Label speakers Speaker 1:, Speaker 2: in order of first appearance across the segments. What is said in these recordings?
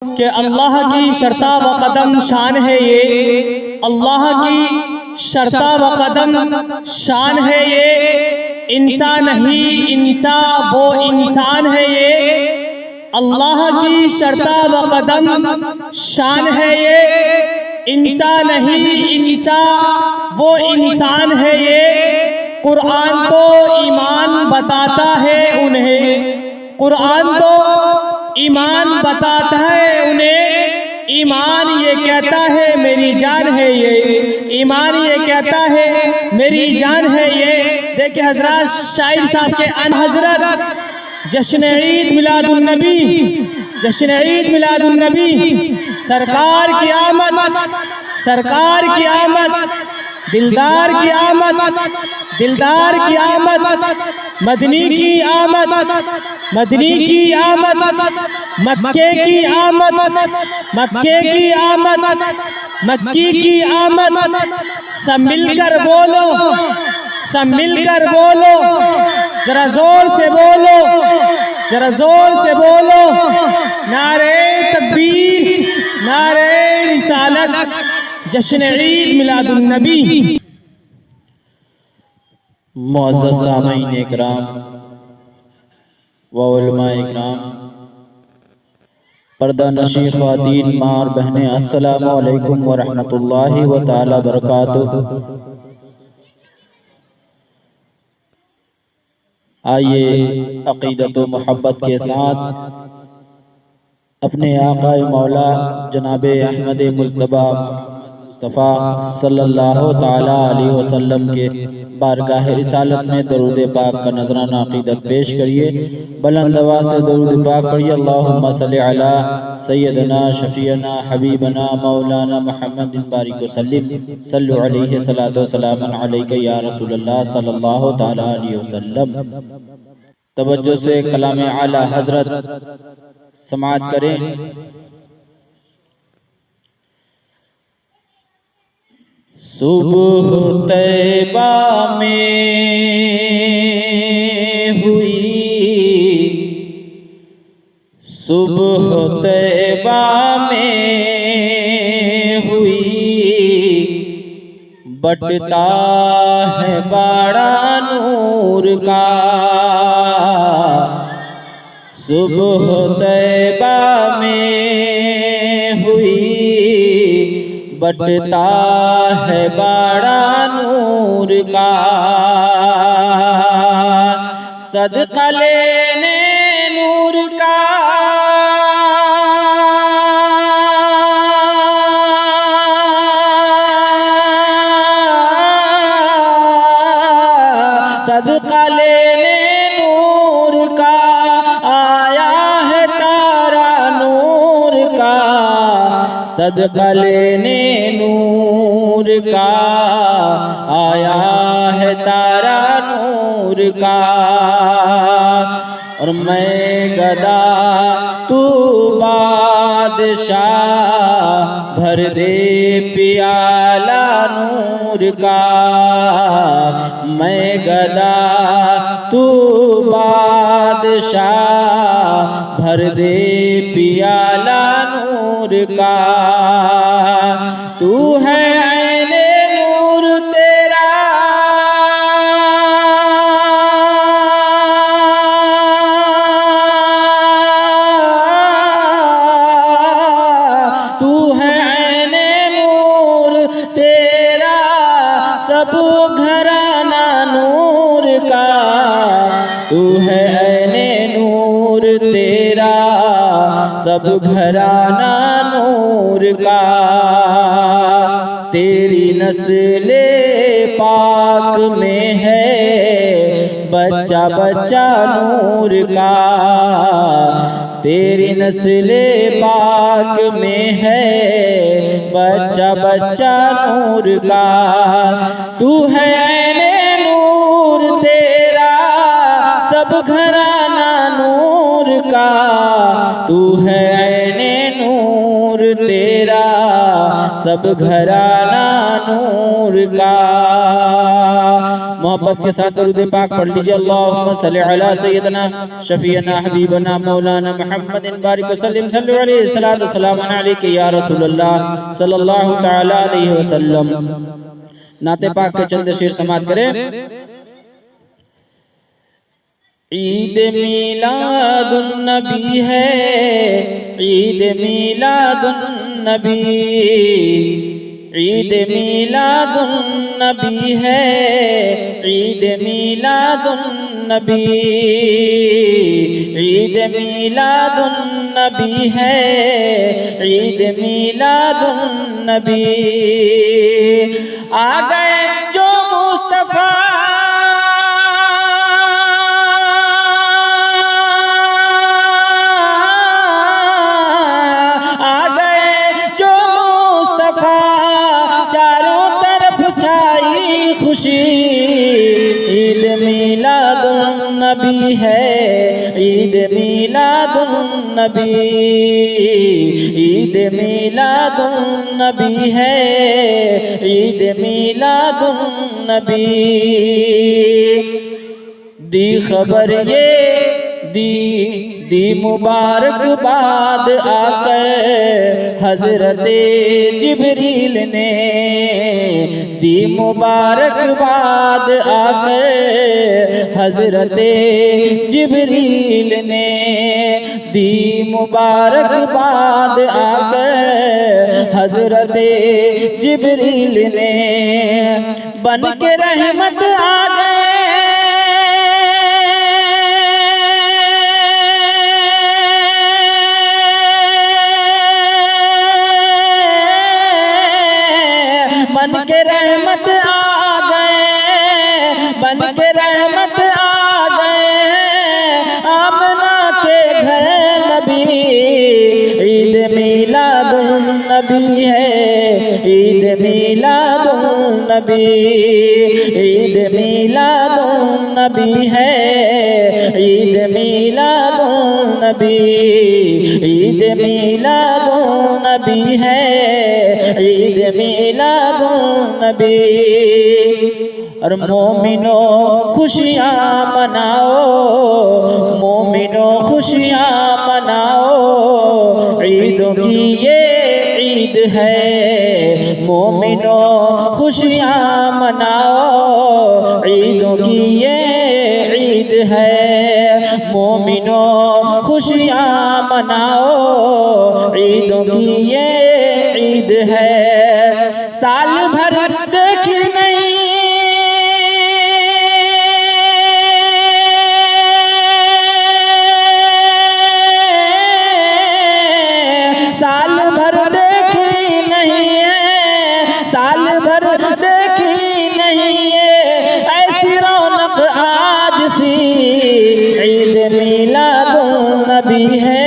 Speaker 1: कि अल्लाह की शर्ता व कदम शान है ये, अल्लाह की शर्ता व कदम शान है ये, इंसान नहीं इंसा वो इंसान है ये। अल्लाह की शर्ता व कदम शान है ये, इंसान नहीं इंसा वो इंसान है ये। कुरान तो ईमान बताता है उन्हें, कुरान तो ईमान बताता है उन्हें। ईमान ये कहता है मेरी जान है ये, ईमान ये कहता है मेरी जान है ये। देखिए हजरत शायर साहब के अन हजरत जश्न ईद मिलादुन नबी, जश्न ईद मिलादुन नबी, सरकार की आमद, सरकार की आमद, दिलदार की आमद, दिलदार की आमद, मदनी की आमद, मदनी की आमद, मक्के की आमद, मक्के की आमद, मक्की की आमद। सब मिलकर बोलो, सब मिलकर बोलो, जरा जोर से बोलो, जरा जोर से बोलो। नारे तकबीर, नारे रिसालत, जश्न ईद मिलादुन नबी।
Speaker 2: मुअज़्ज़ज़ सामीईन इकराम व उलमा इकराम, पर्दा नशी ख़वातीन माँ और बहनें, अस्सलामु अलैकुम व रहमतुल्लाहि व तआला बरकातुहू। आइए अक़ीदत व मोहब्बत के साथ अपने आक़ाए मौला जनाब अहमद मुज्तबा मुस्तफ़ा सल्लल्लाहु ताला अलैहि वसल्लम के बारगाह रिसालत में दरूद पाक का नजराना अक़ीदत पेश करिए। बुलंद आवाज़ से दरूद पाक पढ़िए। अल्लाहुम्मा सल्लि अला सय्यदना शफ़ीअना हबीबना मौलाना मोहम्मद बारिक वसल्लिम, सल्लु अलैहि सलातो सलामन अलैका या रसूलल्लाह सल्लल्लाहु ताला अलैहि वसल्लम। तवज्जो से कलाम आला हज़रत समाअत करें। सुबह तैबा में हुई, सुबह तैबा में हुई, बटता है बड़ा नूर का। सुबह तैबा में हुई, बटता है बड़ा नूर का। सदका लेने नूर का, सदका लेने नूर का, आया है तारा नूर का। सदका लेने नूर का, आया है तारा नूर का। और मैं गदा तू बादशाह, भर दे प्याला नूर का। मैं गदा तू बादशाह, भर दे प्याला नूर का। तू है ऐने नूर तेरा, तू है ऐने नूर तेरा, सब घराना नूर का। तू है ऐने नूर तेरा, सब घराना नूर का। तेरी नस्ले पाक में है बच्चा बच्चा नूर का। तेरी नस्ले पाक में है बच्चा बच्चा नूर का। तू है ऐने नूर तेरा, सब घराना नूर का। तू है ऐने नूर तेरा, सब घराना नूर का। मोहब्बत के साथ दरूद पाक पढ़ लीजिए। अल्लाहुम्मा सल्लि अला सय्यदना शफीअना हबीबना मौलाना मोहम्मदिन बारिक वसल्लिम सल्लु अलैहि सलातु सलाम अलैका या रसूलल्लाह सल्लल्लाहु तआला अलैहि वसल्लम। नाते पाक के चंद शेर समात करें। ईद मीलादुन नबी है, ईद मीलादुन नबी, ईद मीलादुन नबी है, ईद मीलादुन नबी, ईद मीलादुन नबी है, ईद मीलादुन नबी। आ गए जो मुस्तफा खुशी, ईद मीलादुन नबी है, ईद मीलादुन नबी, ईद मीलादुन नबी है, ईद मीलादुन नबी। दी खबर ये दी मुबारकबाद आकर हजरत जिब्रील ने, दी मुबारकबाद आकर हजरत जिब्रील ने, दी मुबारकबाद आकर हजरत जिब्रील ने। बन के रहमत आ गए बन के रहमत आ गए, बन के रहमत आ गए आमना के घर नबी। ईद मीलादुन नबी है, ईद मीलादुन नबी, ईद मीलादुन नबी है, ईद मीलादुन नबी, ईद मीलादुन नबी है, ईद मीलादुन नबी। और मोमिनो खुशियाँ मनाओ, मोमिनो खुशियाँ मनाओ, ईदों की ये ईद है। मोमिनो खुशियाँ मनाओ, ईदों की ये ईद है। मोमिनो खुशियाँ मनाओ, ईदों की ये ईद है। साल भर देखी नहीं साल भर देखी नहीं है, साल भर देखी नहीं है ऐसी रौनक आज सी। ईद मीलादुन नबी है,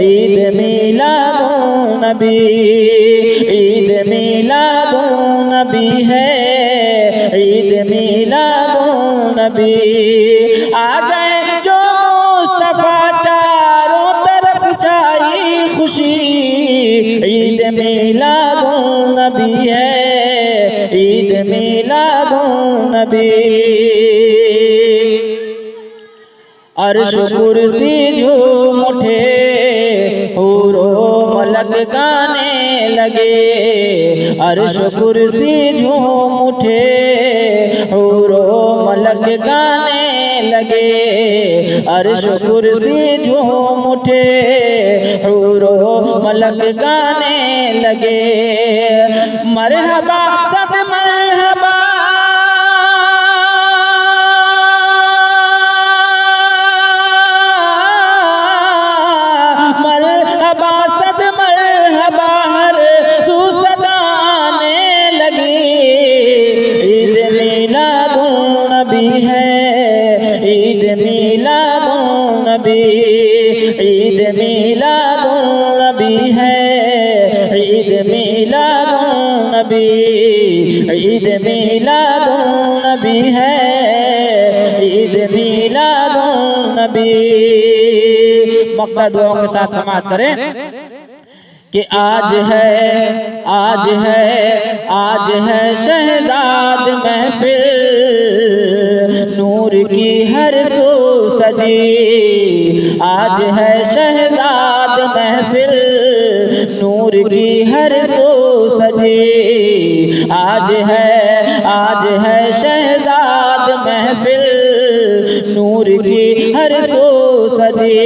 Speaker 2: ईद मीलादुन नबी, ईद मीलादुन नबी है, ईद मीलादुन नबी। आ गए जो मुस्तफा चारों तरफ छाई खुशी। ईद मीलादुन नबी है, ईद मीलादुन नबी। अर्श कुर्सी झूम उठे, हूरो मलक गाने लगे। अर्श कुर्सी झूम उठे, हूरो मलक गाने लगे। अर्श कुर्सी झूम उठे, हूरो मलक गाने लगे। मरहबा सद मरहबा ईद मीलादुन नबी है, ईद मीलादुन नबी, ईद मीलादुन नबी है, ईद मीलादुन नबी। मक्ता दुआओं के साथ समाअत करें कि आज है शहजाद महफिल, नूर की हर सू सजी। आज है शहजाद महफिल, नूर की हर सू सजी। आज है शहजाद महफिल, नूर की हर सू सजी।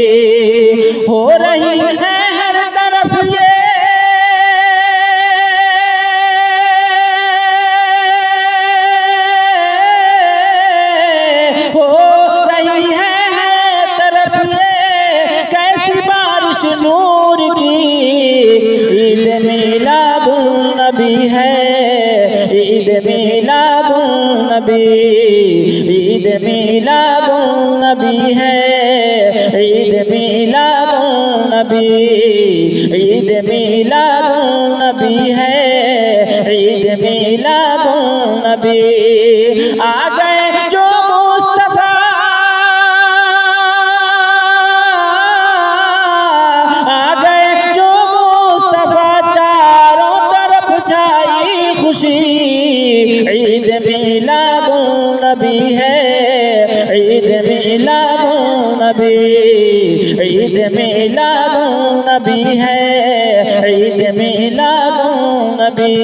Speaker 2: हो रही है हर तरफ ये नूर की। ईद मिलादुन्नबी है, ईद मिलादुन्नबी, ईद मिलादुन्नबी है, ईद मिलादुन्नबी, ईद मिलादुन्नबी है, ईद मिलादुन्नबी। आ गए जो मुस्तफा, ईद मिलादुन्नबी है, ईद मिलादुन्नबी, ईद मिलादुन्नबी है, ईद मिलादुन्नबी।